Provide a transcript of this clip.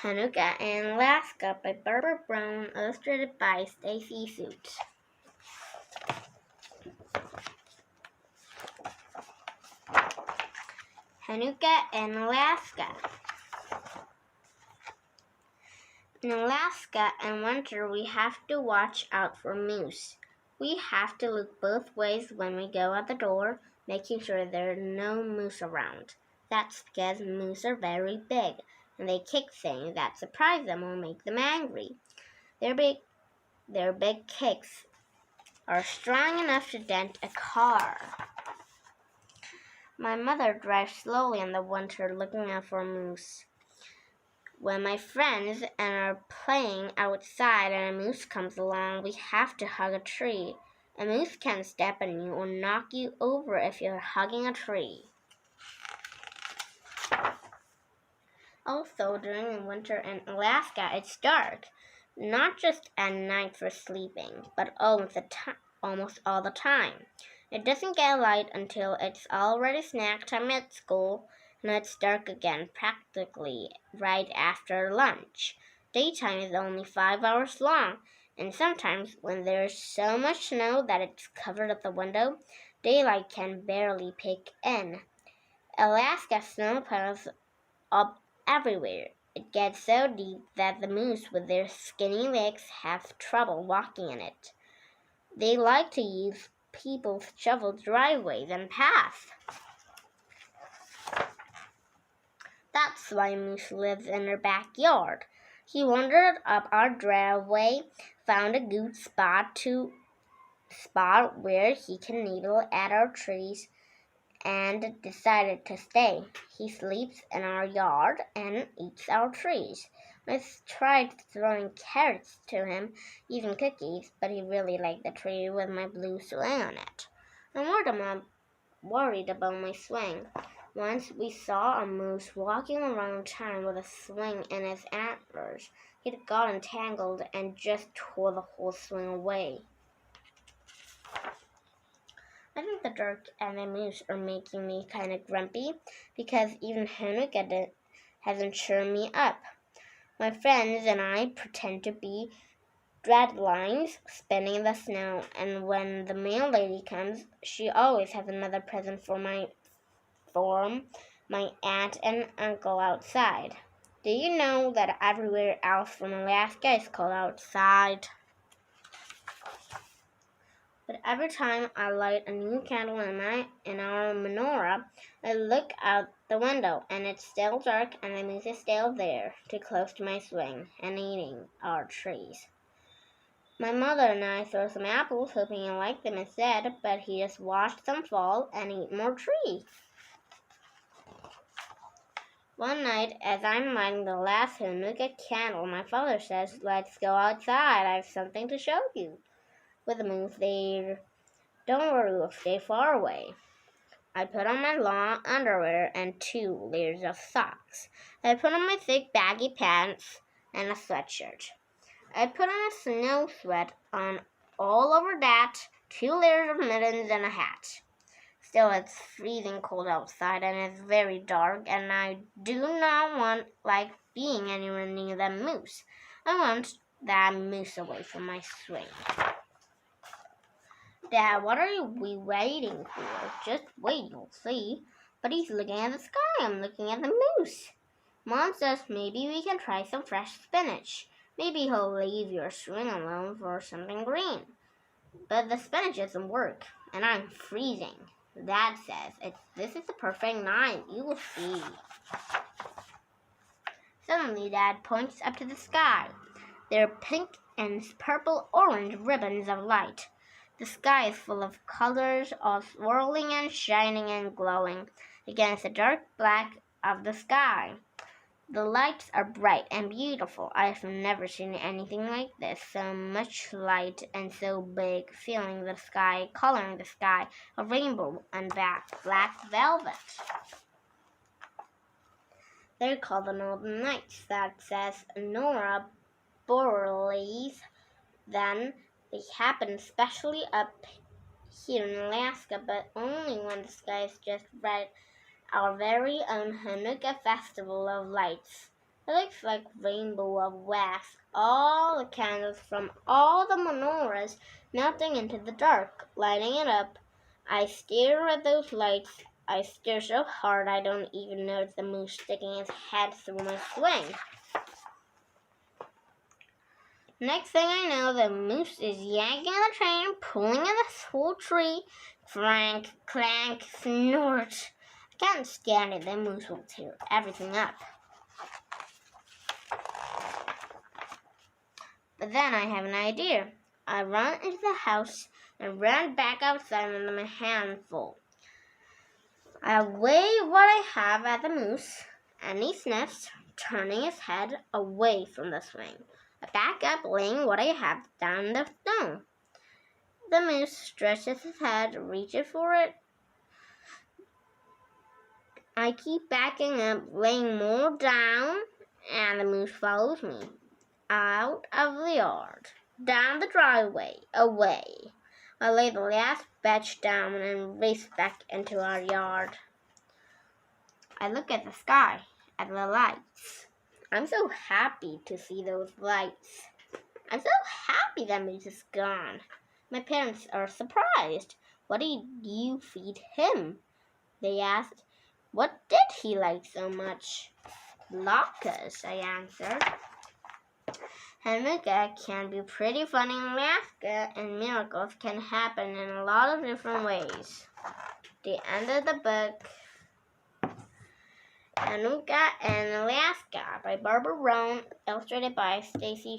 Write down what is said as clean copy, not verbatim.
Hanukkah in Alaska by Barbara Brown, illustrated by Stacey. Hanukkah in Alaska. In Alaska in winter, we have to watch out for moose. We have to look both ways when we go out the door, making sure there are no moose around. That's because moose are very big, and they kick things that surprise them or make them angry. Their big kicks are strong enough to dent a car. My mother drives slowly in the winter looking out for moose. When my friends and are playing outside and a moose comes along, we have to hug a tree. A moose can step on you or knock you over if you're hugging a tree. Also, during the winter in Alaska, it's dark, not just at night for sleeping, but almost all the time. It doesn't get light until it's already snack time at school, and it's dark again practically right after lunch. Daytime is only 5 hours long, and sometimes when there's so much snow that it's covered up the window, daylight can barely peek in. Alaska snow piles up everywhere. It gets so deep that the moose with their skinny legs have trouble walking in it. They like to use people's shoveled driveways and paths. That's why Moose lives in our backyard. He wandered up our driveway, found a good spot where he can nibble at our trees, and decided to stay. He sleeps in our yard and eats our trees. I tried throwing carrots to him, even cookies, but he really liked the tree with my blue swing on it. I'm worried about my swing. Once we saw a moose walking around town with a swing in his antlers. He'd gotten tangled and just tore the whole swing away. I think the dark and the moose are making me kind of grumpy because even Hanukkah hasn't cheered me up. My friends and I pretend to be dread lines spinning in the snow, and when the mail lady comes, she always has another present for my aunt and uncle outside. Do you know that everywhere else from Alaska is called outside? But every time I light a new candle in our menorah, I look out the window, and it's still dark, and the moose is still there, too close to my swing, and eating our trees. My mother and I threw some apples, hoping he liked them instead, but he just watched them fall and eat more trees. One night, as I'm lighting the last Hanukkah candle, my father says, "Let's go outside, I have something to show you." With the moose there, don't worry, we'll stay far away. I put on my long underwear and 2 layers of socks. I put on my thick baggy pants and a sweatshirt. I put on a snow sweat on all over that, 2 layers of mittens and a hat. Still, it's freezing cold outside and it's very dark, and I do not like being anywhere near that moose. I want that moose away from my swing. Dad, what are we waiting for? Just wait, you'll see. But he's looking at the sky. I'm looking at the moose. Mom says maybe we can try some fresh spinach. Maybe he'll leave your swing alone for something green. But the spinach doesn't work, and I'm freezing. Dad says, this is the perfect night. You will see. Suddenly, Dad points up to the sky. There are pink and purple-orange ribbons of light. The sky is full of colors, all swirling and shining and glowing against the dark black of the sky. The lights are bright and beautiful. I have never seen anything like this. So much light and so big, coloring the sky, a rainbow and black velvet. They're called the Northern Lights. That says Aurora Borealis. Then they happen especially up here in Alaska, but only when the sky is just right. Our very own Hanukkah festival of lights. It looks like a rainbow of wax, all the candles from all the menorahs melting into the dark, lighting it up. I stare at those lights. I stare so hard I don't even notice the moose sticking his head through my swing. Next thing I know, the moose is yanking on the train, pulling in the whole tree. Clank, clank, snort. I can't stand it. The moose will tear everything up. But then I have an idea. I run into the house and ran back outside with my hand full. I wave what I have at the moose, and he sniffs, turning his head away from the swing. I back up, laying what I have down the stone. The moose stretches his head, reaches for it. I keep backing up, laying more down, and the moose follows me. Out of the yard, down the driveway, away. I lay the last batch down and race back into our yard. I look at the sky, at the lights. I'm so happy to see those lights. I'm so happy that moose is gone. My parents are surprised. What did you feed him? They asked. What did he like so much? Latkes, I answered. Hanukkah can be pretty funny in Alaska, and miracles can happen in a lot of different ways. The end of the book, Hanukkah in Alaska by Barbara Brown, illustrated by Stacey.